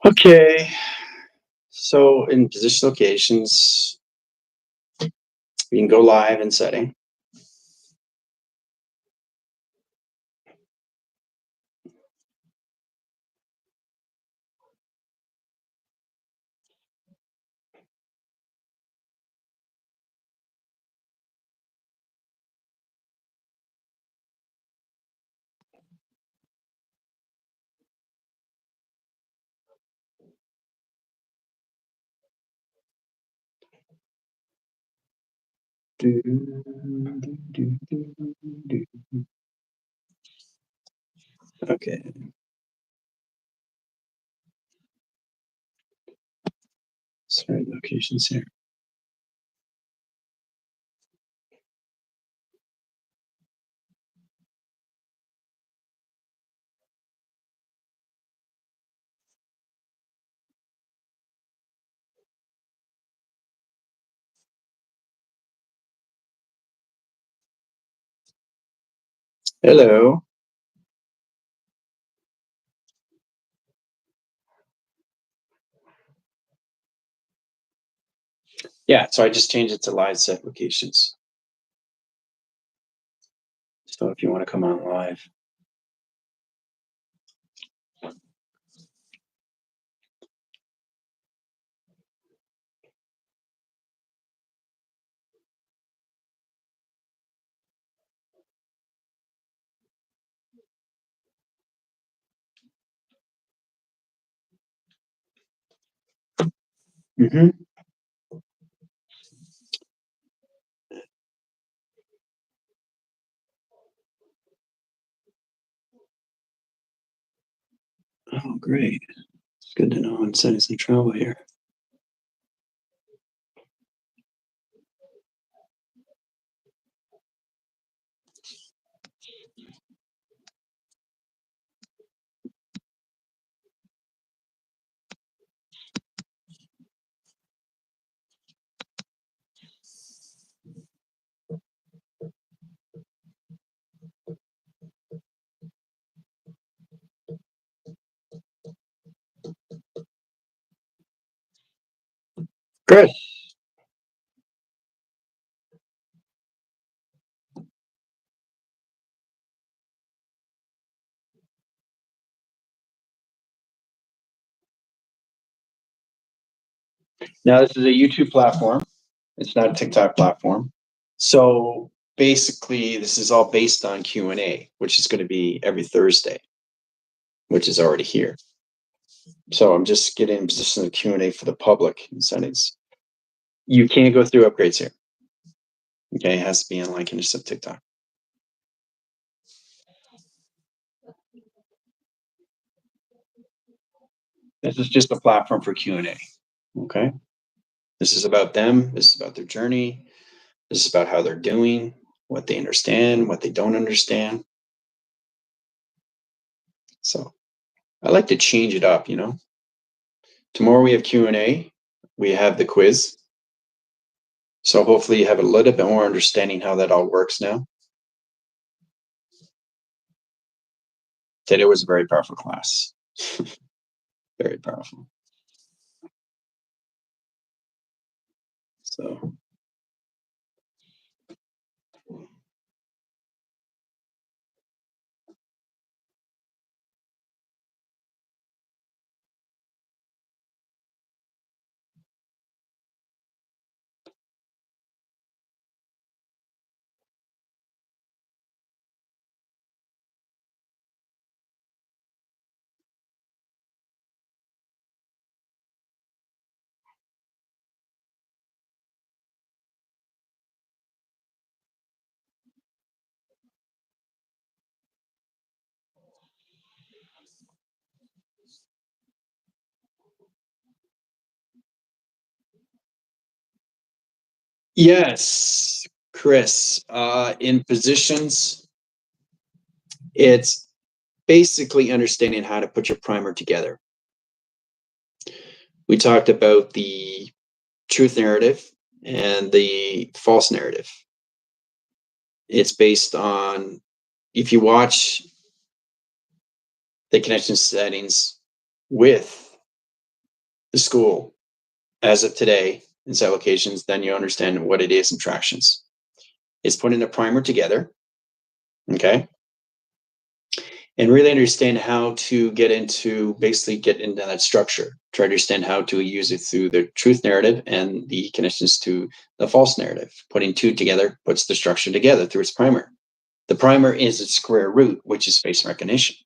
Okay, so in position locations, we can go live in setting. Okay, sorry, locations here. Hello. Yeah, so I just changed it to live set locations. So if you want to come on live. Mm-hmm. Oh, great. It's good to know I'm setting some trouble here. Good. Now this is a YouTube platform. It's not a TikTok platform. So basically, this is all based on Q&A, which is going to be every Thursday, which is already here. So I'm just getting in position of Q&A for the public in settings. You can't go through upgrades here. Okay, it has to be on like Intercept TikTok. This is just a platform for Q&A. Okay, this is about them. This is about their journey. This is about how they're doing, what they understand, what they don't understand. So I like to change it up. Tomorrow we have Q&A. We have the quiz. So hopefully you have a little bit more understanding how that all works now. Today was a very powerful class. Very powerful. So yes, Chris, in positions, it's basically understanding how to put your primer together. We talked about the truth narrative and the false narrative. It's based on, if you watch the connection settings with the school as of today in set locations, then you understand what it is in tractions. It's putting the primer together, okay? And really understand how to basically get into that structure. Try to understand how to use it through the truth narrative and the connections to the false narrative. Putting two together puts the structure together through its primer. The primer is its square root, which is face recognition,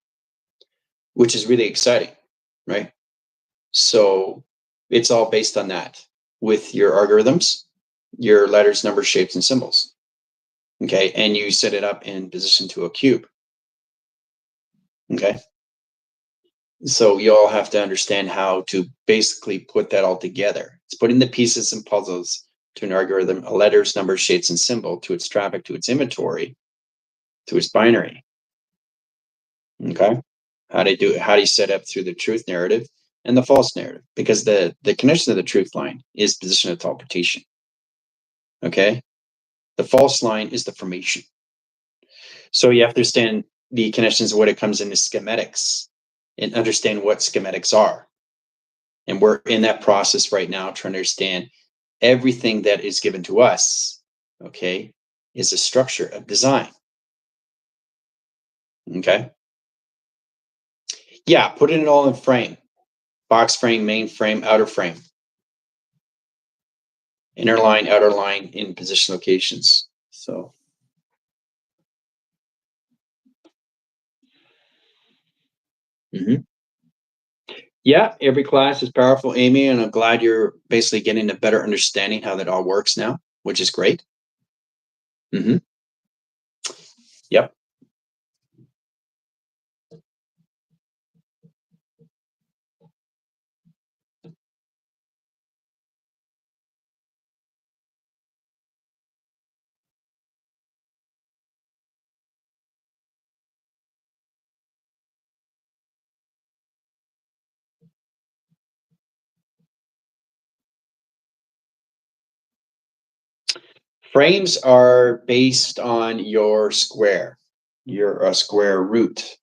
which is really exciting, right? So it's all based on that with your algorithms, your letters, numbers, shapes, and symbols. Okay. And you set it up in position to a cube. Okay. So you all have to understand how to basically put that all together. It's putting the pieces and puzzles to an algorithm, a letters, numbers, shapes, and symbol to its traffic, to its inventory, to its binary. Okay. How do you do it? How do you set up through the truth narrative and the false narrative? Because the connection to the truth line is position of teleportation. Okay. The false line is the formation. So you have to understand the connections of what it comes into schematics and understand what schematics are. And we're in that process right now trying to understand everything that is given to us, okay, is a structure of design. Okay. Yeah, putting it all in frame. Box frame, main frame, outer frame. Inner line, outer line in position locations. So yeah, every class is powerful, Amy, and I'm glad you're basically getting a better understanding how that all works now, which is great. Yep. Frames are based on your square, your square root.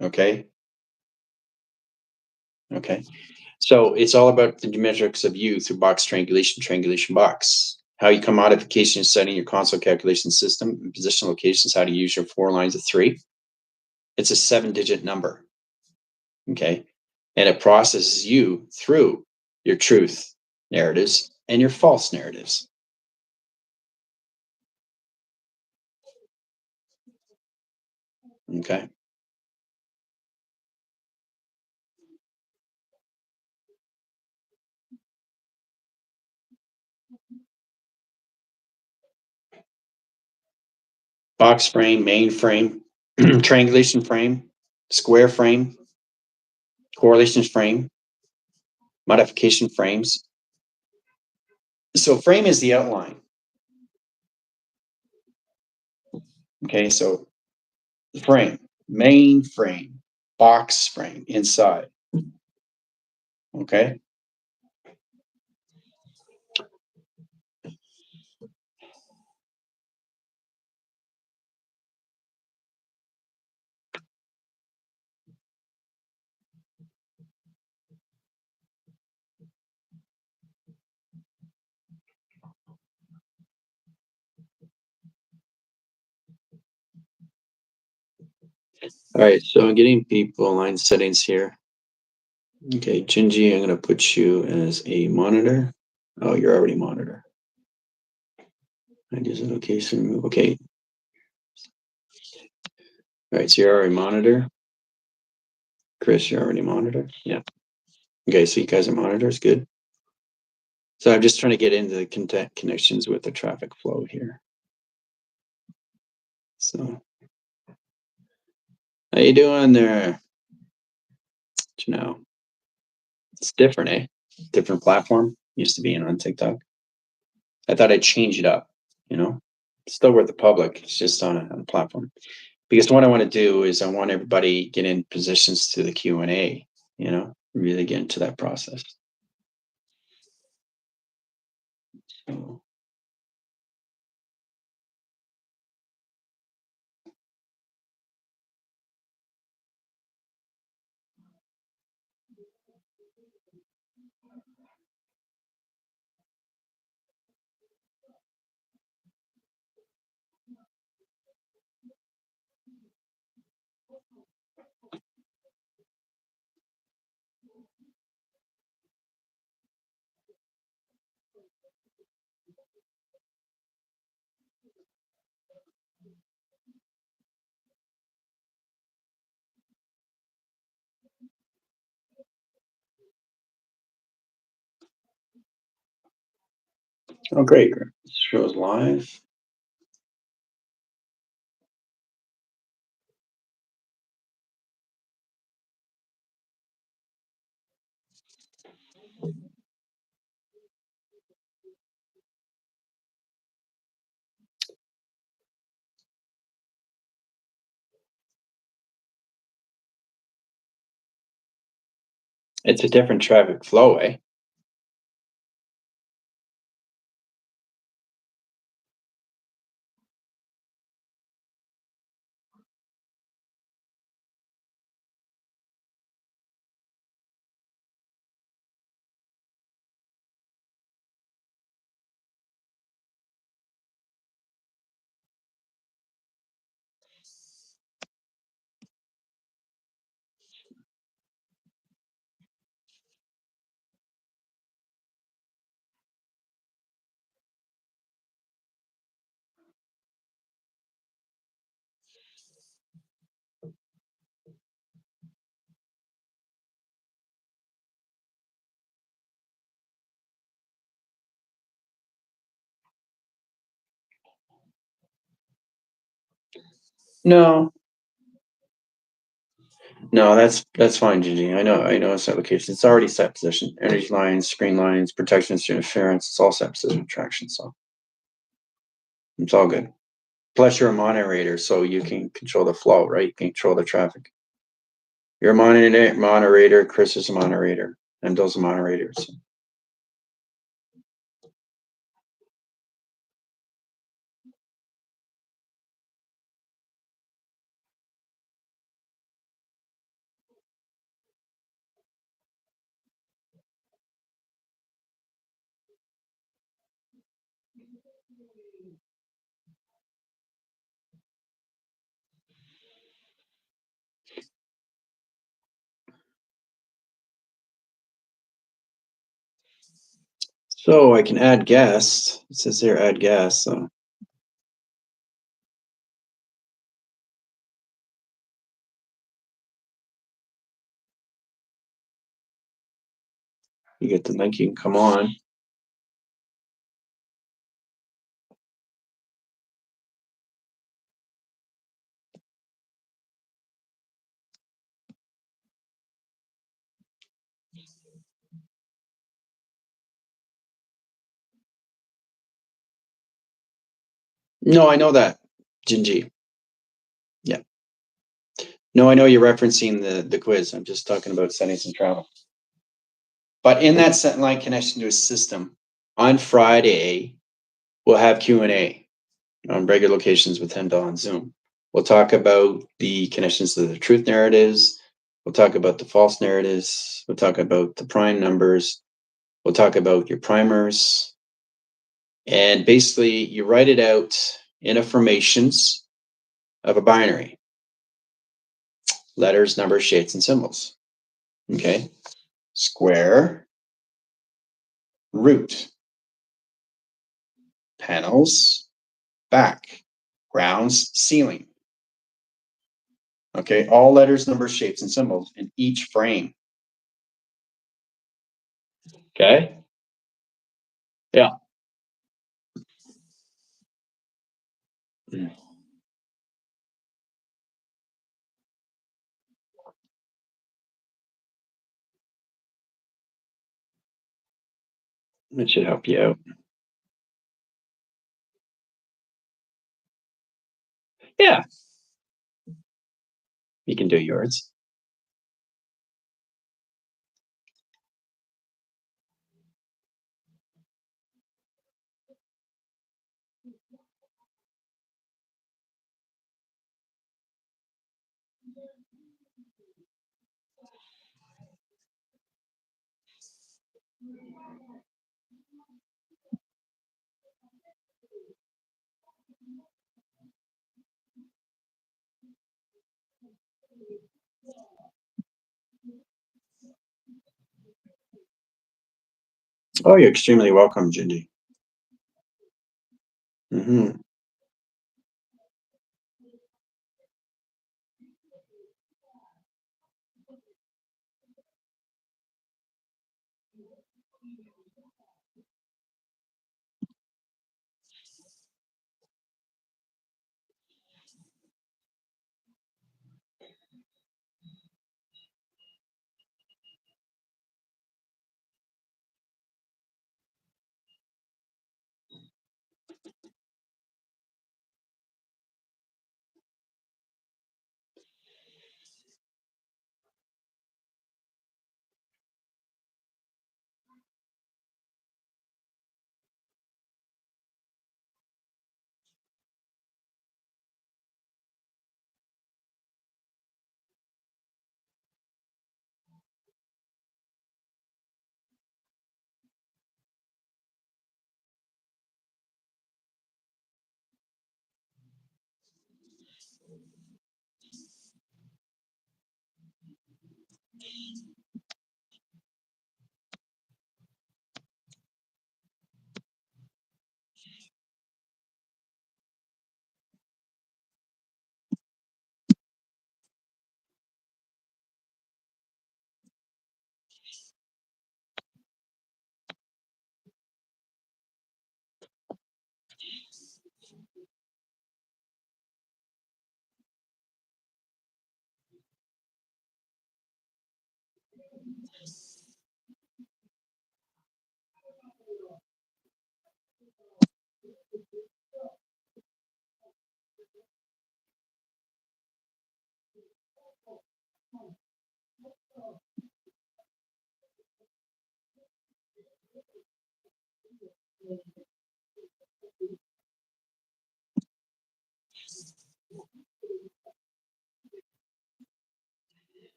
Okay. Okay. So it's all about the geometrics of U through box triangulation, triangulation box. How you come modification setting your console calculation system and position locations, how to use your 4 lines of 3. It's a 7-digit number. Okay. And it processes you through your truth narratives and your false narratives. Okay. Box frame, main frame, triangulation frame, square frame, correlation frame, modification frames. So frame is the outline. Okay, so frame, main frame, box frame inside. Okay. All right, so I'm getting people line settings here. Okay, Gingy, I'm gonna put you as a monitor. Oh, you're already monitor. I just okay, so okay. All right, so you're already monitor. Chris, you're already monitor. Yeah. Okay, so you guys are monitors. Good. So I'm just trying to get into the connections with the traffic flow here. So, how you doing there? You know, it's different, eh? Different platform. Used to be on TikTok. I thought I'd change it up. You know, still with the public. It's just on a platform. Because what I want to do is I want everybody get in positions to the Q&A. You know, really get into that process. So, Oh, great. Shows live. It's a different traffic flow, eh? No, no, that's fine, Gigi. I know it's application. It's already set position. Energy lines, screen lines, protections to interference. It's all set position traction, so it's all good. Plus, you're a moderator, so you can control the flow, right? You can control the traffic. You're a moderator. Chris is a moderator, and those are moderators. So I can add guests. It says here add guests. So you get the link. You can come on. No, I know that, Gingy. Yeah. No, I know you're referencing the quiz. I'm just talking about settings and travel. But in that set line connection to a system, on Friday, we'll have Q&A on regular locations with Hendo on Zoom. We'll talk about the connections to the truth narratives. We'll talk about the false narratives. We'll talk about the prime numbers. We'll talk about your primers. And basically, you write it out in a formations of a binary. Letters, numbers, shapes, and symbols. Okay. Square, root, panels, back, grounds, ceiling. Okay, all letters, numbers, shapes, and symbols in each frame. Okay. Yeah. It should help you out. Yeah, you can do yours. Oh, you're extremely welcome, Gingy. Hmm.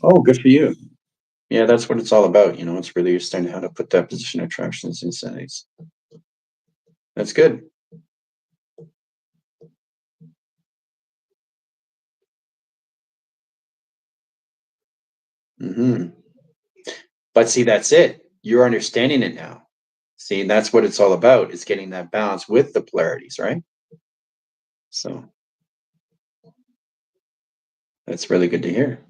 Oh, good for you. Yeah, that's what it's all about. It's really understanding how to put that position of attractions in settings. That's good. Hmm. But see, that's it. You're understanding it now. See, that's what it's all about. Is getting that balance with the polarities, right? So that's really good to hear.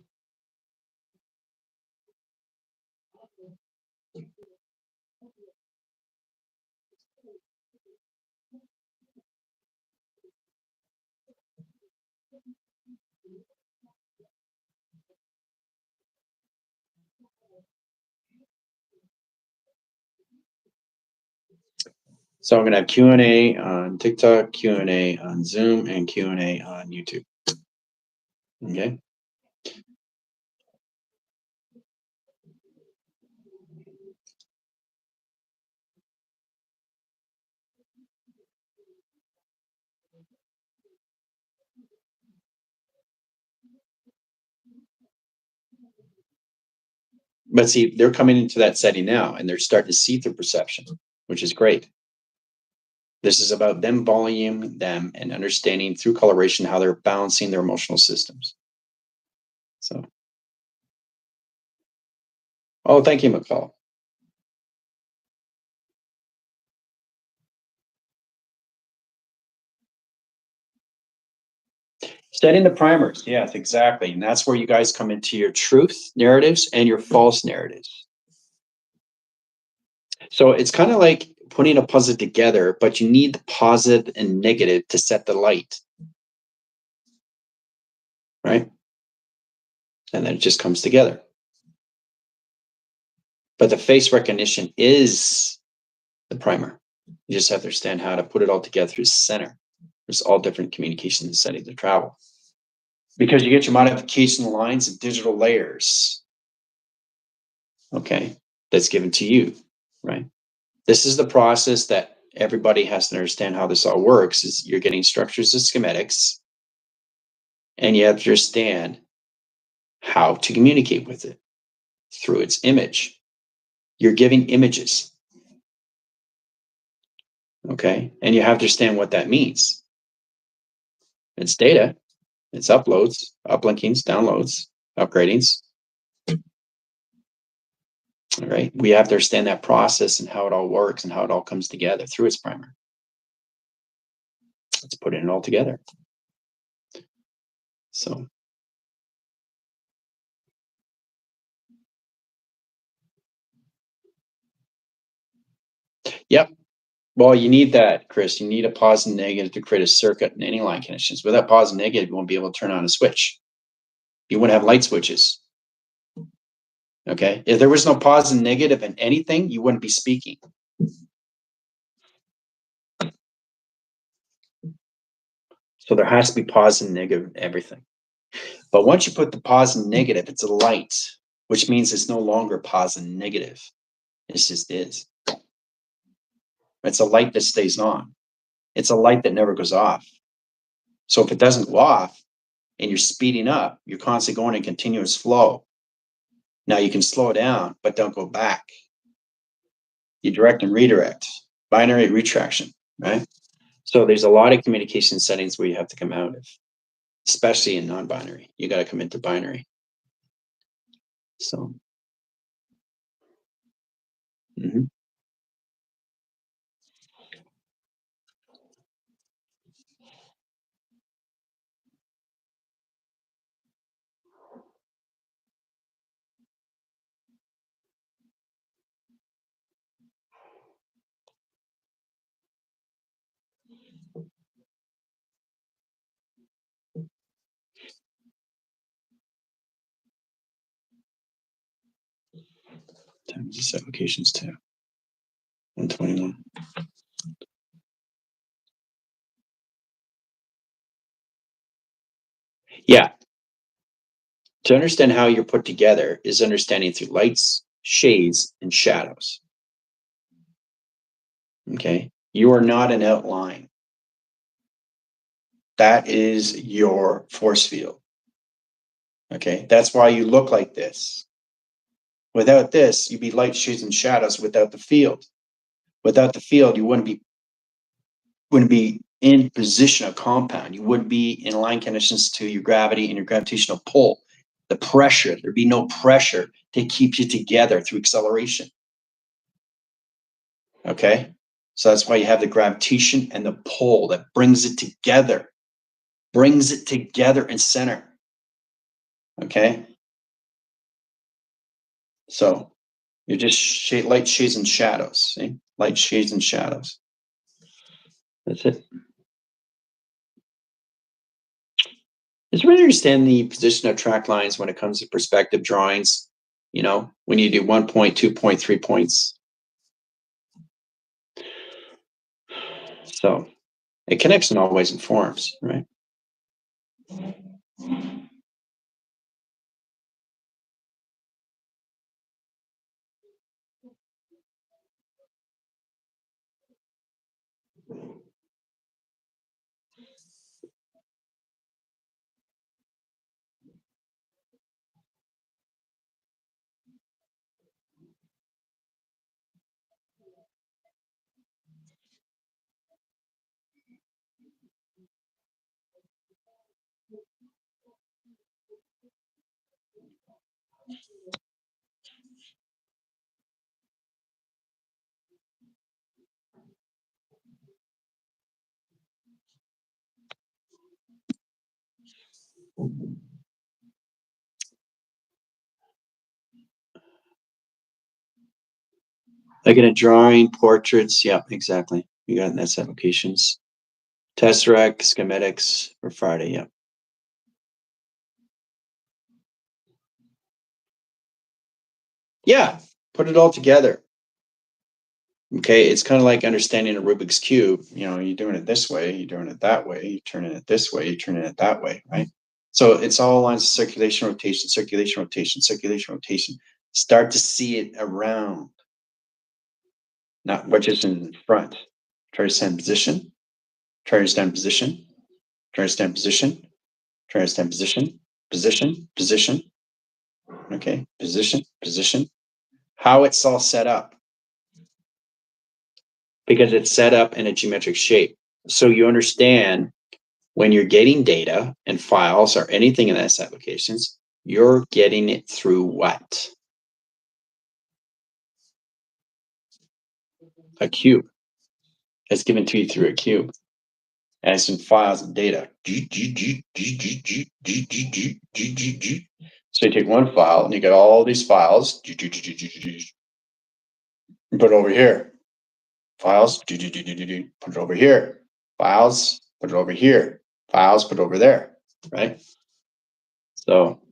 So I'm gonna have Q&A on TikTok, Q&A on Zoom, and Q&A on YouTube. Okay. But see, they're coming into that setting now, and they're starting to see through perception, which is great. This is about them voluming them and understanding through coloration how they're balancing their emotional systems. So, oh, thank you, McCall. Setting the primers. Yes, exactly. And that's where you guys come into your truth narratives and your false narratives. So it's kind of like putting a puzzle together, but you need the positive and negative to set the light, right? And then it just comes together. But the face recognition is the primer. You just have to understand how to put it all together through center. There's all different communication settings to travel. Because you get your modification lines and digital layers. okay, that's given to you, right? This is the process that everybody has to understand how this all works. Is you're getting structures and schematics, and you have to understand how to communicate with it through its image. You're giving images, okay? And you have to understand what that means. It's data, it's uploads, uplinkings, downloads, upgradings. All right. We have to understand that process and how it all works and how it all comes together through its primer. Let's put it all together. So, yep. Well, you need that, Chris. You need a positive and negative to create a circuit in any line connections. Without positive and negative, you won't be able to turn on a switch. You wouldn't have light switches. Okay. If there was no positive and negative in anything, you wouldn't be speaking. So there has to be positive and negative in everything. But once you put the positive and negative, it's a light, which means it's no longer positive and negative. It just is. It's a light that stays on. It's a light that never goes off. So if it doesn't go off and you're speeding up, you're constantly going in continuous flow. Now you can slow down, but don't go back. You direct and redirect, binary retraction, right? So there's a lot of communication settings where you have to come out of, especially in non-binary. You got to come into binary. So, mm-hmm. Times this applications too. 121. Yeah. To understand how you're put together is understanding through lights, shades, and shadows. Okay. You are not an outline. That is your force field. Okay. That's why you look like this. Without this, you'd be light, shades, and shadows without the field. Without the field, you wouldn't be in position of compound. You wouldn't be in line conditions to your gravity and your gravitational pull. The pressure, there'd be no pressure to keep you together through acceleration. Okay. So that's why you have the gravitation and the pull that brings it together in center. Okay. So you're just light, shades, and shadows. See? Light, shades, and shadows. That's it. It's really understand the position of track lines when it comes to perspective drawings. You know, when you do 1 point, 2 point, 3 points. So it connects in all ways and forms, right? Like in a drawing, portraits. Yeah, exactly. You got that's applications. Tesseract, schematics for Friday. Yeah. Yeah. Put it all together. Okay. It's kind of like understanding a Rubik's Cube. You know, you're doing it this way, you're doing it that way, you're turning it this way, you're turning it that way, right? So it's all lines of circulation, rotation, circulation, rotation, circulation, rotation. Start to see it around, not what is in front. Try to stand position. Try to stand position. Try to stand position. Try to stand position. Position. Position. Okay. Position. Position. How it's all set up. Because it's set up in a geometric shape. So you understand when you're getting data and files or anything in S applications, you're getting it through what? A cube. It's given to you through a cube. And it's in files and data. So you take one file and you get all these files. You put it over here. Files. Put it over here. Files. Put it over here. Files. Put it over there. Right? So,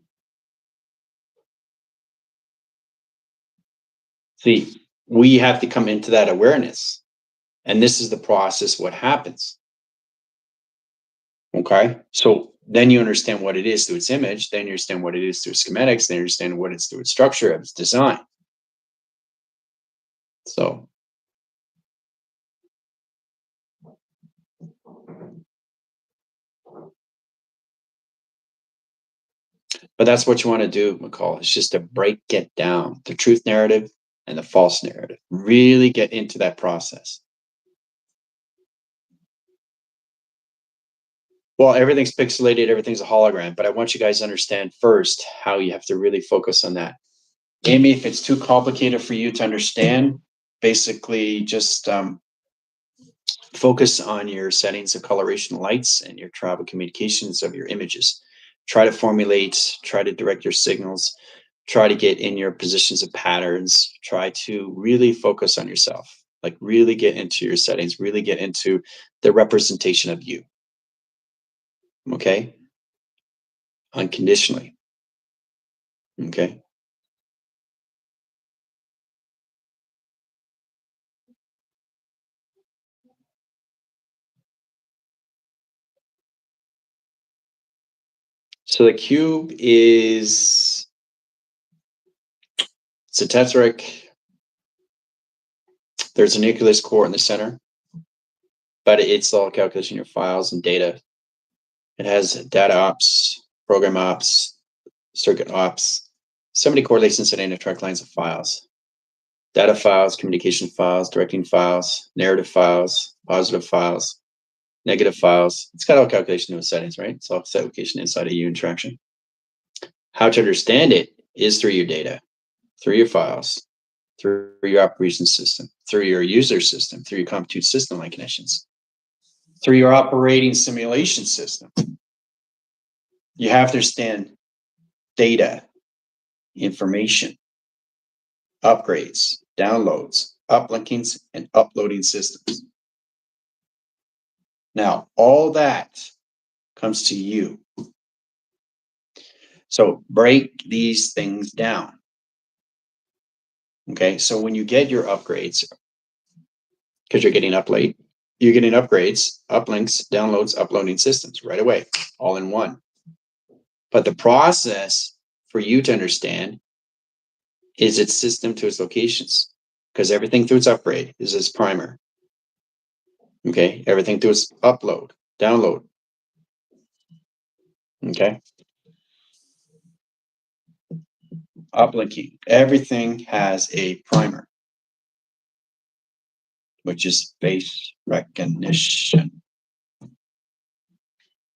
see, we have to come into that awareness. And this is the process, what happens. Okay? So then you understand what it is through its image, then you understand what it is through schematics, then you understand what it's through its structure, its design. So, but that's what you want to do, McCall. It's just to break it down, the truth narrative and the false narrative. Really get into that process. Well, everything's pixelated, everything's a hologram, but I want you guys to understand first how you have to really focus on that. Amy, if it's too complicated for you to understand, basically just focus on your settings of coloration lights and your travel communications of your images. Try to formulate, try to direct your signals, try to get in your positions of patterns, try to really focus on yourself, like really get into your settings, really get into the representation of you. Okay? Unconditionally. Okay? So the cube is, it's a tesseract. There's a nucleus core in the center, but it's all calculation your files and data. It has data ops, program ops, circuit ops, so many correlations and intertract lines of files. Data files, communication files, directing files, narrative files, positive files, negative files. It's got all calculation of settings, right? It's all set location inside a U interaction. How to understand it is through your data, through your files, through your operation system, through your user system, through your compute system line connections, through your operating simulation system. You have to understand data, information, upgrades, downloads, uplinkings, and uploading systems. Now, all that comes to you. So break these things down. Okay, so when you get your upgrades, because you're getting up late, you're getting upgrades, uplinks, downloads, uploading systems right away, all in one. But the process for you to understand is its system to its locations, because everything through its upgrade is its primer. Okay, everything through its upload, download. Okay. Uplinking. Everything has a primer, which is face recognition.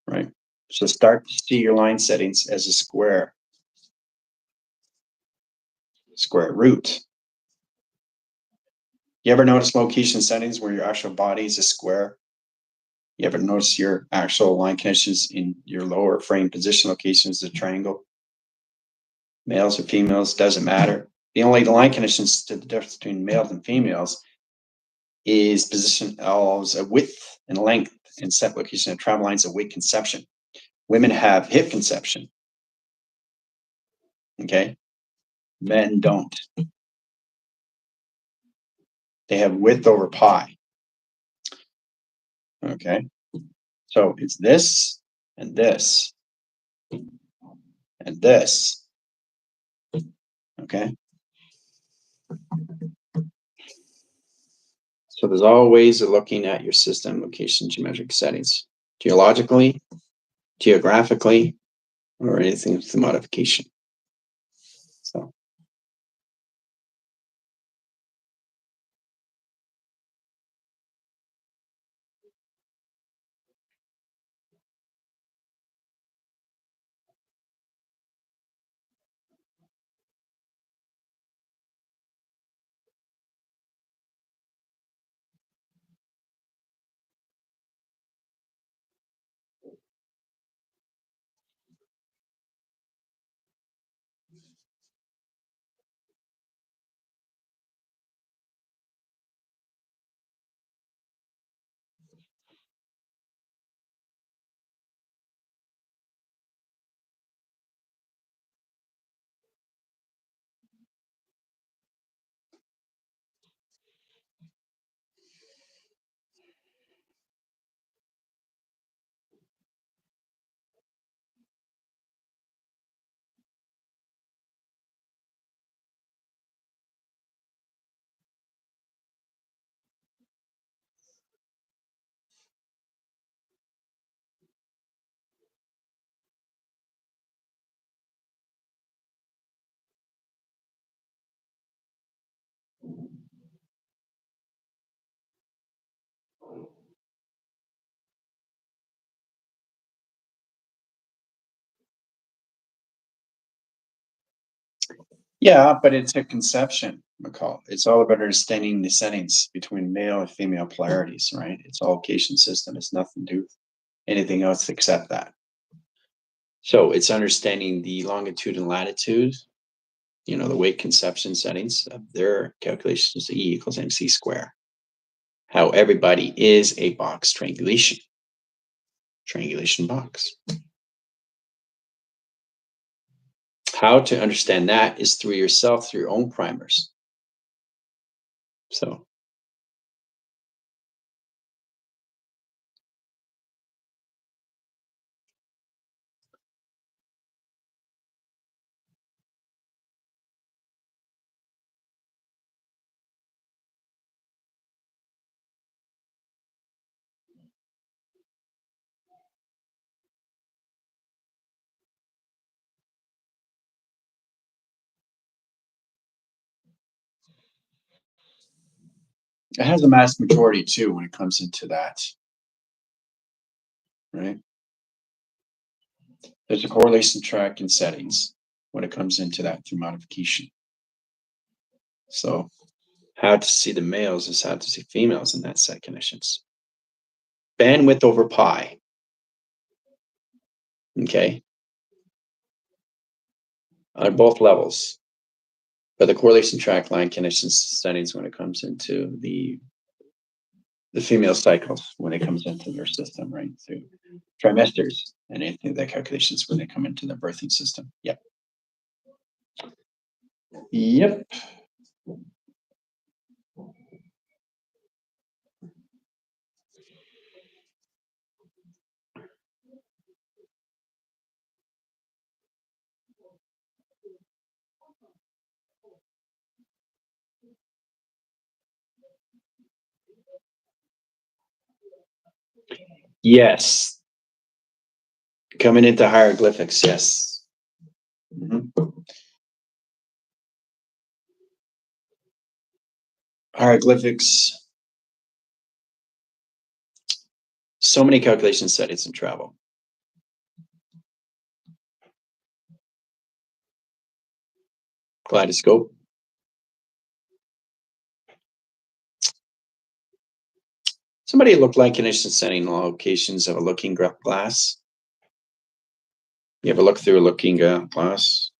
Right? So start to see your line settings as a square root. You ever notice location settings where your actual body is a square? You ever notice your actual line connections in your lower frame position location is a triangle? Males or females, doesn't matter. The only line connections to the difference between males and females is position allows a width and length and set location and travel lines of weight conception. Women have hip conception. Okay. Men don't. They have width over pi. Okay. So it's this and this and this. Okay. So there's all ways of looking at your system location geometric settings, geologically, geographically, or anything with the modification. So yeah, but it's a conception, McCall. It's all about understanding the settings between male and female polarities, right? It's all location system. It's nothing to do with anything else except that. So it's understanding the longitude and latitude, the weight conception settings of their calculations, E equals MC square. How everybody is a box triangulation box. How to understand that is through yourself, through your own primers. So it has a mass majority too when it comes into that, right? There's a correlation track in settings when it comes into that through modification. So how to see the males is how to see females in that set conditions. Bandwidth over pi. Okay. On both levels. But the correlation track line conditions settings when it comes into the female cycles, when it comes into their system, right? Through trimesters and anything that calculations when they come into the birthing system. Yep. Yep. Yes. Coming into hieroglyphics, yes. Hieroglyphics. So many calculation settings in travel. Kaleidoscope. Somebody looked like condition setting locations of a looking glass. You ever look through a looking glass?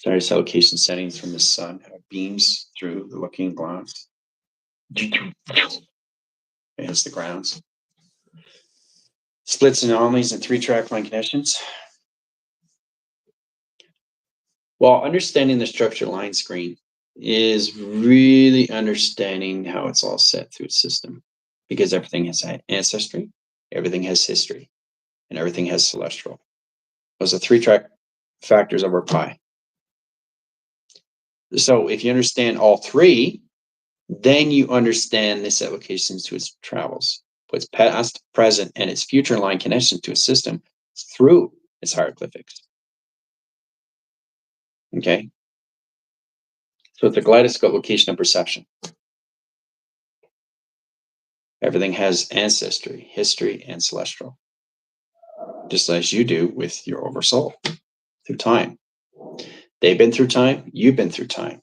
Various location settings from the sun beams through the looking glass. As the grounds. Splits and anomalies and 3-track line conditions. Well, understanding the structure line screen is really understanding how it's all set through its system, because everything has ancestry, everything has history, and everything has celestial. Those are 3-track factors over pi. So if you understand all three, then you understand this application to its travels, puts past, present, and its future line connection to a system through its hieroglyphics. Okay. So it's a kaleidoscope location of perception. Everything has ancestry, history, and celestial, just as you do with your oversoul through time. They've been through time, you've been through time.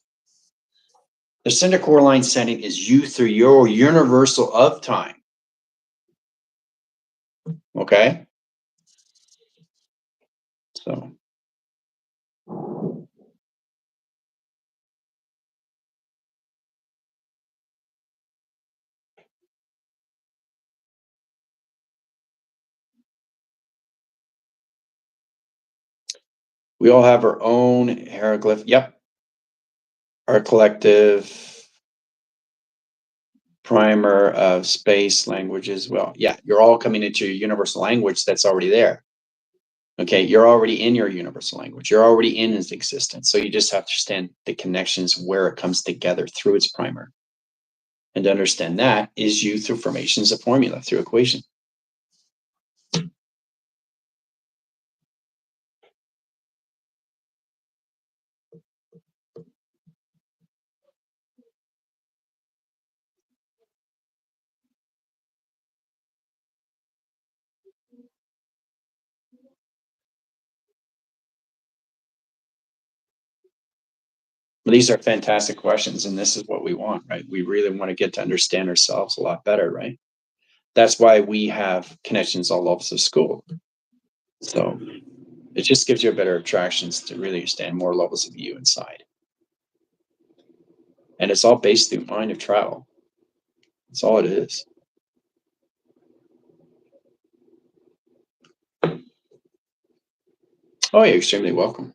The center core line setting is you through your universal of time. Okay? So we all have our own hieroglyph. Yep. Our collective primer of space languages. Well, yeah, you're all coming into your universal language that's already there. Okay, you're already in your universal language. You're already in its existence. So you just have to understand the connections where it comes together through its primer. And to understand that is you through formations of formula, through equation. But these are fantastic questions, and this is what we want, right? We really want to get to understand ourselves a lot better, right? That's why we have connections all levels of school. So it just gives you a better attractions to really understand more levels of you inside. And it's all based through mind of travel. That's all it is. Oh, you're extremely welcome.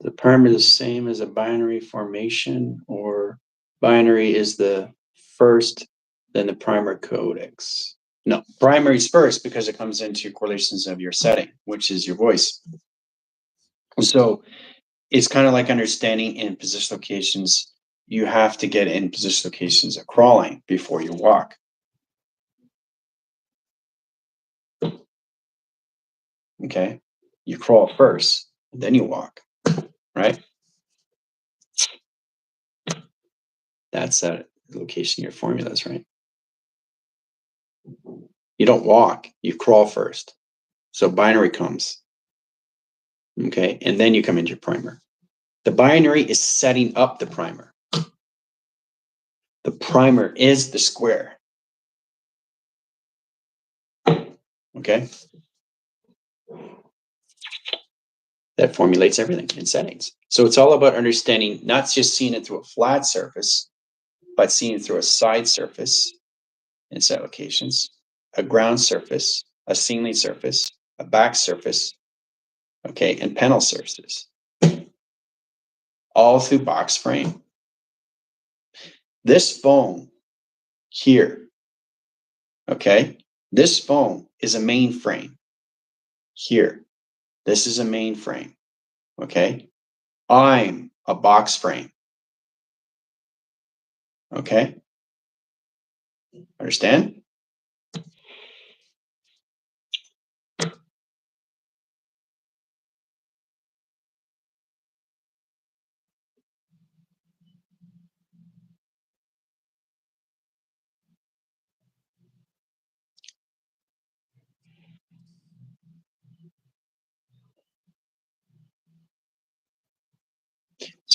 The perm is the same as a binary formation, or binary is the first, then the primer codex. No, primary is first because it comes into correlations of your setting, which is your voice. So it's kind of like understanding in position locations. You have to get in position locations of crawling before you walk. Okay. You crawl first, then you walk, right? That's a location of your formulas, right? You don't walk, you crawl first. So binary comes. Okay. And then you come into your primer. The binary is setting up the primer. The primer is the square. Okay. That formulates everything in settings. So it's all about understanding, not just seeing it through a flat surface, but seeing it through a side surface in set locations, a ground surface, a ceiling surface, a back surface, okay, and panel surfaces, all through box frame. This phone here, okay, this phone is a mainframe here. This is a mainframe, okay? I'm a box frame, okay? Understand?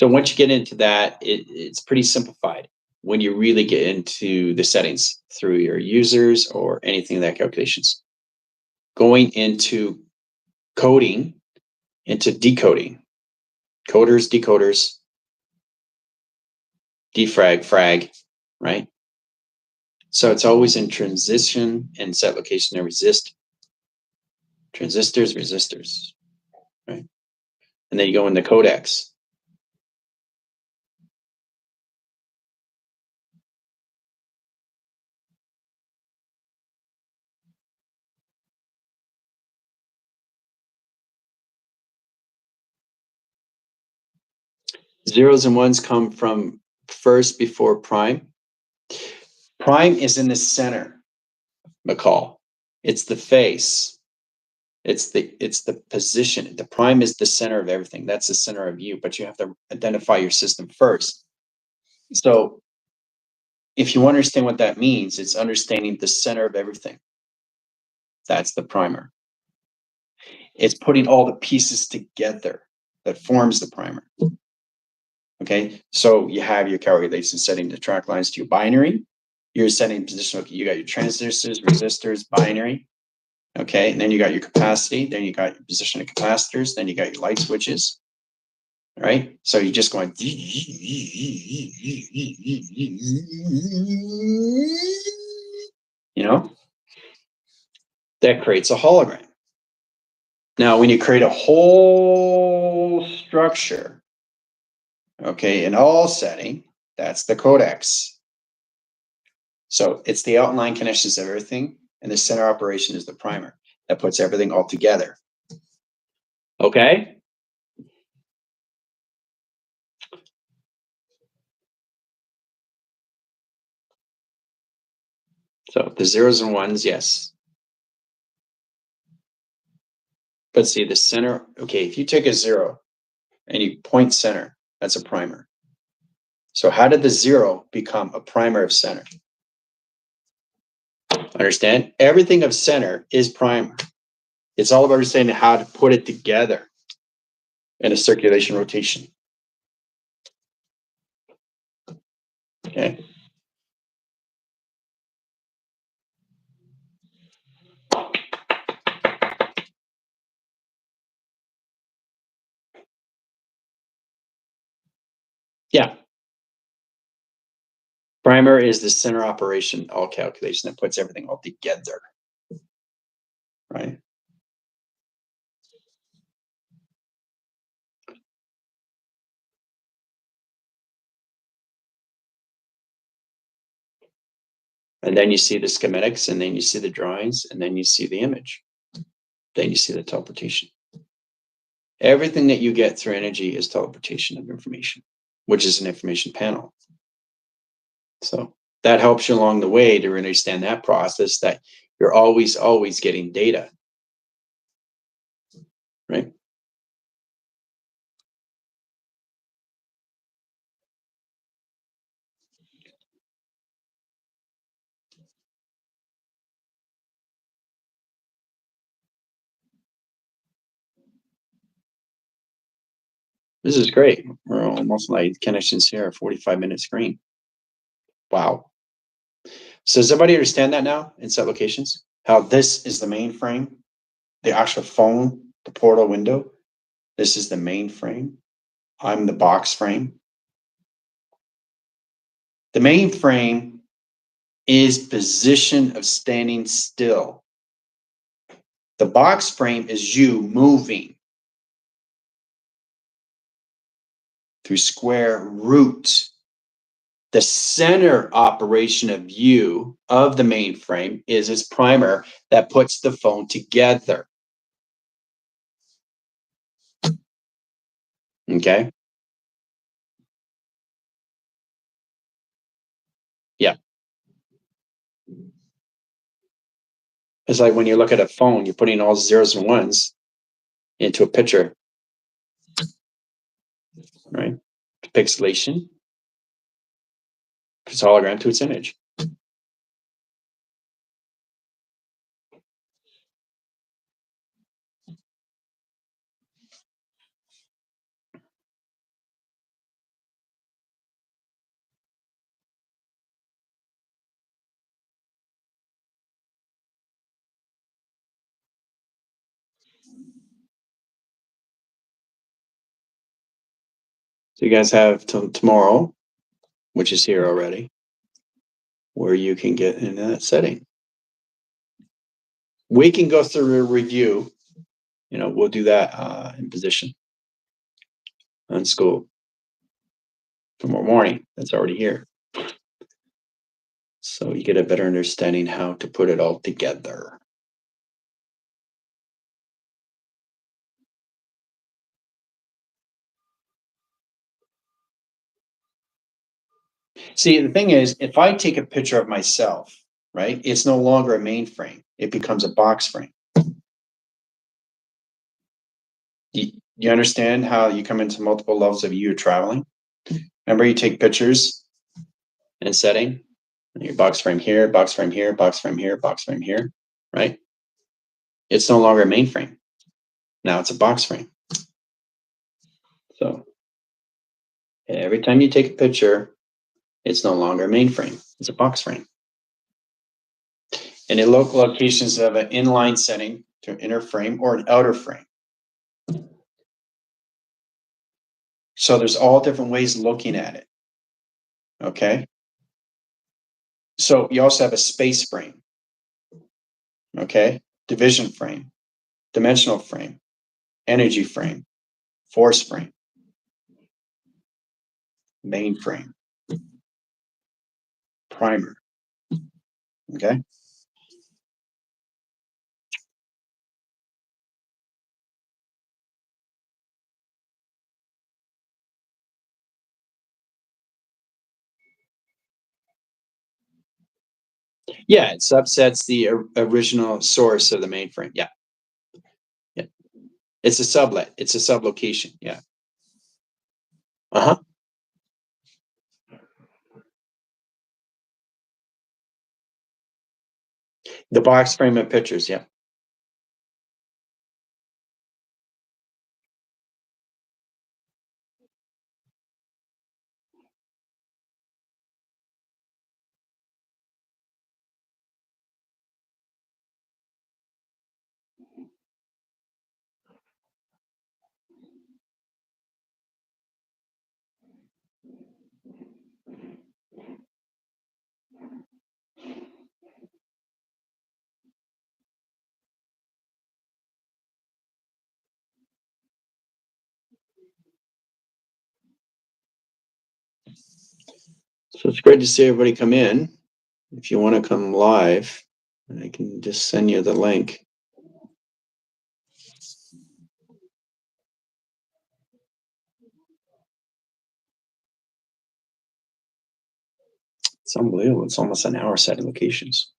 So once you get into that, it's pretty simplified when you really get into the settings through your users or anything of that calculations. Going into coding, into decoding, coders, decoders, defrag, frag, right? So it's always in transition and set location and resist. Transistors, resistors, right? And then you go into codecs. Zeros and ones come from first before prime. Prime is in the center, McCall. It's the face. It's the position. The prime is the center of everything. That's the center of you, but you have to identify your system first. So if you understand what that means, it's understanding the center of everything. That's the primer. It's putting all the pieces together that forms the primer. Okay, so you have your calculation setting the track lines to your binary. You're setting position. Okay, you got your transistors, resistors, binary. Okay, and then you got your capacity. Then you got your position of capacitors. Then you got your light switches. Right, so you're just going. You know, that creates a hologram. Now, when you create a whole structure, okay, in all setting, that's the codecs. So it's the outline connections of everything, and the center operation is the primer that puts everything all together. Okay? So the zeros and ones, yes. But see, the center, okay, if you take a zero and you point center, that's a primer. So how did the zero become a primer of center? Understand? Everything of center is primer. It's all about understanding how to put it together in a circulation rotation. Okay. Yeah. Primer is the center operation, all calculation that puts everything all together. Right? And then you see the schematics, and then you see the drawings, and then you see the image. Then you see the teleportation. Everything that you get through energy is teleportation of information, which is an information panel. So that helps you along the way to understand that process, that you're always getting data. Right? This is great. We're almost like connections here, a 45-minute screen. Wow. So does everybody understand that now in set locations? How this is the mainframe, the actual phone, the portal window. This is the mainframe. I'm the box frame. The mainframe is position of standing still. The box frame is you moving through square root. The center operation of you, of the mainframe, is its primer that puts the phone together. Okay? Yeah. It's like when you look at a phone, you're putting all zeros and ones into a picture, right? Pixelation. It's hologram to its image. So you guys have till tomorrow, which is here already, where you can get in that setting. We can go through a review. We'll do that in position on school tomorrow morning. That's already here. So you get a better understanding how to put it all together. See, the thing is, if I take a picture of myself, right, it's no longer a mainframe. It becomes a box frame. You understand how you come into multiple levels of you traveling? Remember, you take pictures and setting, and your box frame here, box frame here, box frame here, box frame here, right? It's no longer a mainframe. Now it's a box frame. So every time you take a picture, it's no longer a mainframe. It's a box frame. And in local locations have an inline setting to an inner frame or an outer frame. So there's all different ways of looking at it. Okay. So you also have a space frame. Okay. Division frame, dimensional frame, energy frame, force frame, main frame, primer. Okay. Yeah, it subsets the original source of the mainframe. Yeah. Yeah. It's a sublet. It's a sublocation. Yeah. Uh-huh. The box frame of pictures. Yeah. So it's great to see everybody come in. If you want to come live, I can just send you the link. It's unbelievable. It's almost an hour setting locations.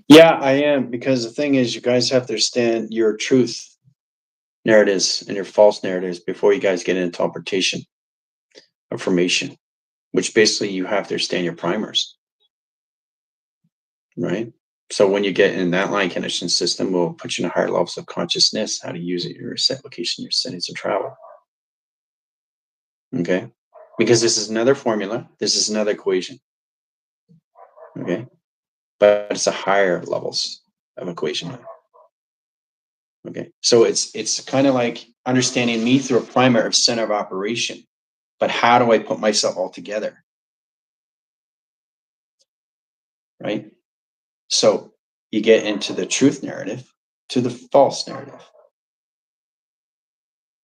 Yeah, I am, because the thing is, you guys have to understand your truth narratives and your false narratives before you guys get into interpretation information, which basically you have to understand your primers, right? So when you get in that line connection system, will put you in a higher levels of consciousness, how to use it, your set location, your settings of travel. Okay. Because this is another formula. This is another equation. Okay. But it's a higher levels of equation. Okay, so it's kind of like understanding me through a primer of center of operation, but how do I put myself all together, right? So you get into the truth narrative to the false narrative,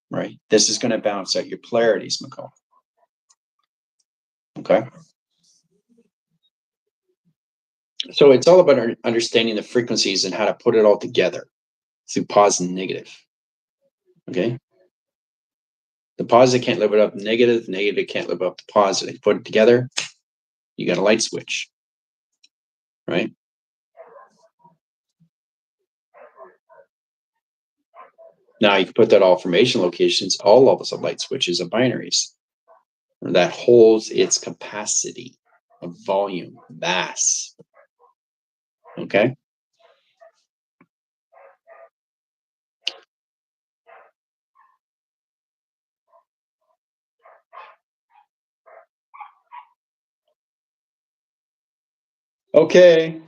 right? This is going to balance out your polarities, McCall. Okay. So it's all about understanding the frequencies and how to put it all together through positive and negative. Okay. The positive can't live up to negative, negative can't live up to positive. Put it together, you got a light switch, right? Now you can put that all formation locations, all levels of light switches of binaries that holds its capacity of volume, mass. Okay. Okay.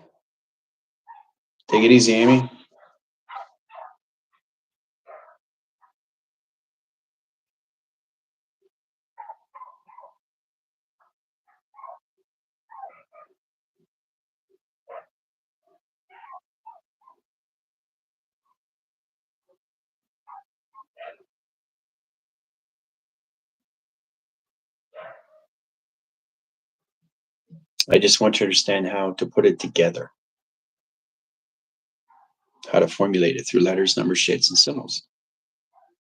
Take it easy, Amy. I just want you to understand how to put it together, how to formulate it through letters, numbers, shapes, and symbols.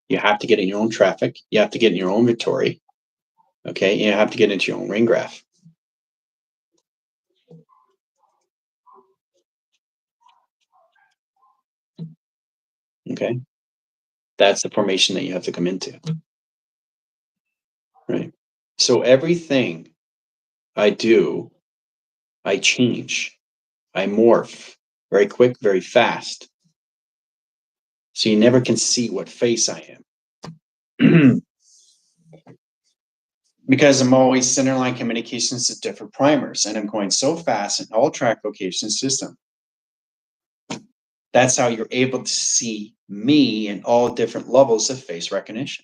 You have to get in your own traffic. You have to get in your own inventory. Okay. You have to get into your own ring graph. Okay. That's the formation that you have to come into. Right. So everything I do, I change, I morph very quick, very fast. So you never can see what face I am. Because I'm always centerline communications to different primers, and I'm going so fast in all track location system. That's how you're able to see me in all different levels of face recognition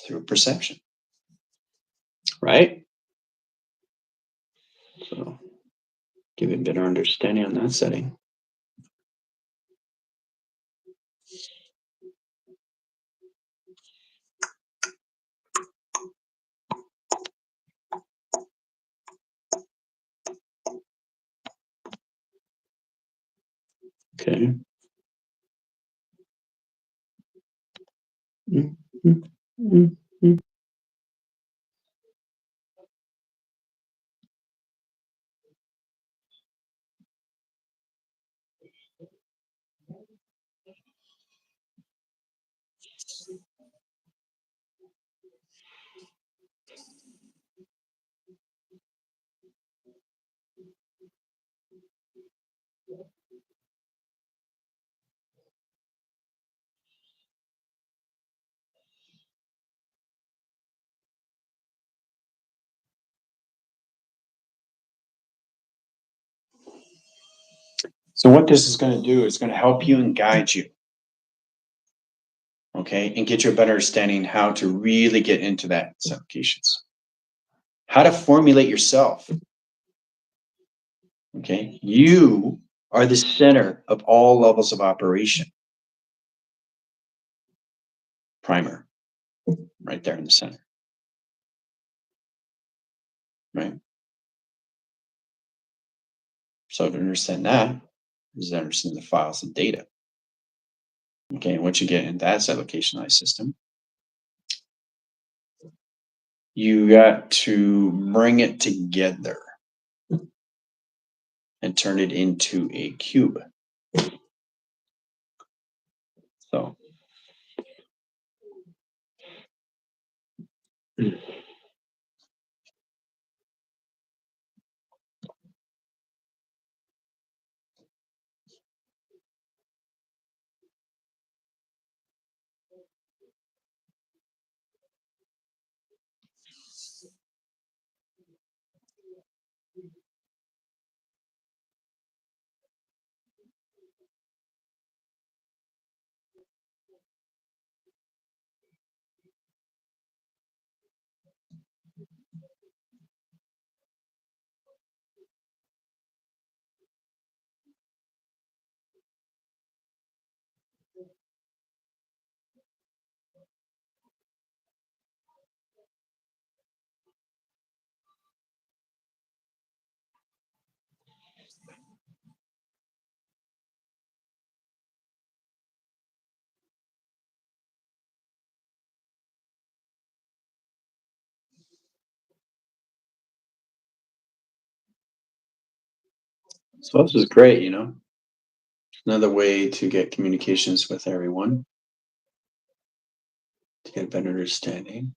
through perception, right? So give you a better understanding on that setting. Okay. So what this is going to do is going to help you and guide you, okay, and get you a better understanding how to really get into that applications, how to formulate yourself. Okay, you are the center of all levels of operation. Primer, right there in the center, right? So to understand that is to understand the files and data. Okay, and once you get into that allocationized system, you got to bring it together and turn it into a cube. So So this is great, you know. Another way to get communications with everyone, to get a better understanding.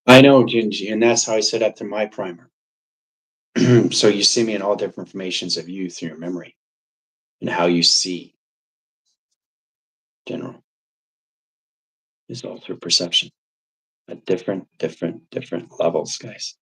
I know, Gingy, and that's how I set up to my primer. So you see me in all different formations of you through your memory and how you see general is all through perception at different levels, guys.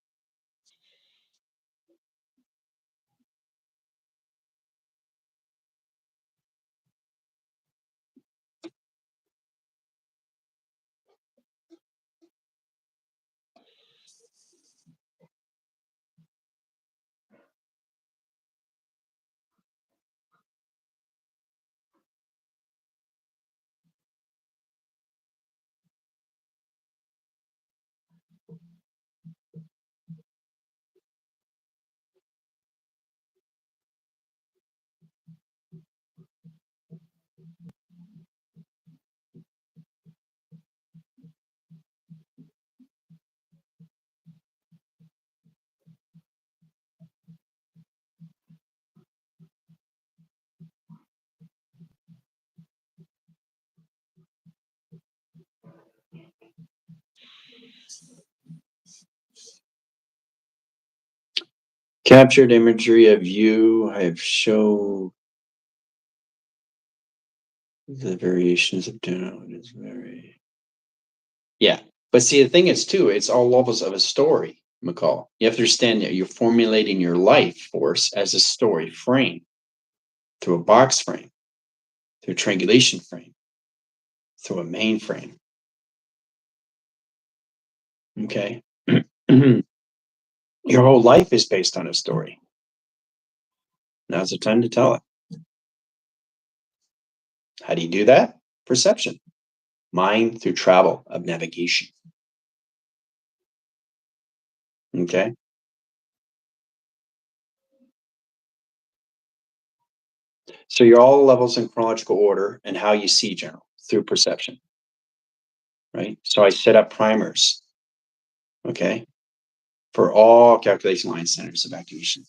Captured imagery of you. I have shown the variations of general. It is very yeah. But see, the thing is too, it's all levels of a story, McCall. You have to understand that you're formulating your life force as a story frame, through a box frame, through a triangulation frame, through a main frame. Okay. Your whole life is based on a story. Now's the time to tell it. How do you do that? Perception. Mind through travel of navigation. Okay. So you're all levels in chronological order and how you see general through perception. Right. So I set up primers. Okay. For all calculation line centers of activation.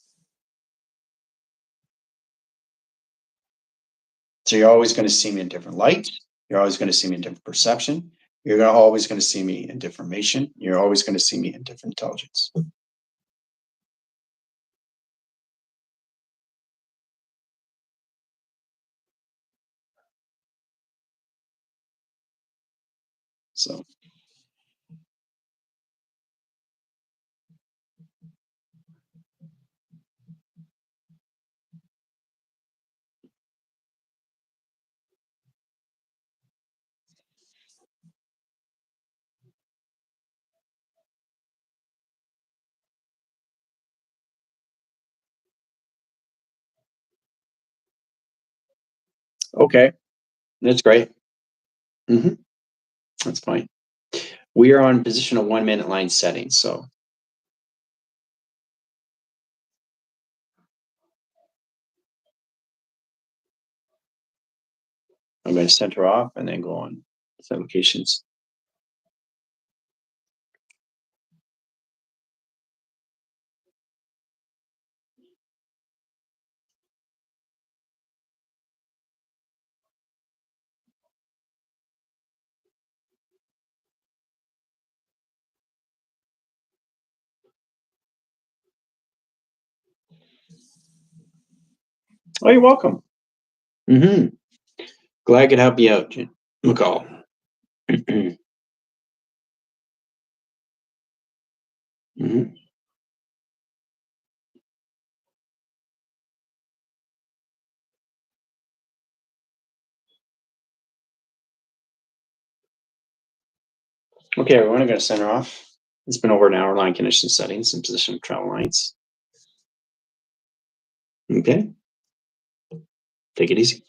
So you're always going to see me in different light. You're always going to see me in different perception. You're always going to see me in different information. You're always going to see me in different intelligence. So okay, that's great. Mm-hmm. That's fine. We are on position of 1 minute line settings. So I'm going to center off and then go on locations. Oh, you're welcome. Glad I could help you out, McCall. Okay, everyone, I'm going to center off. It's been over an hour. Line condition settings and position of travel lines. Okay. Take it easy.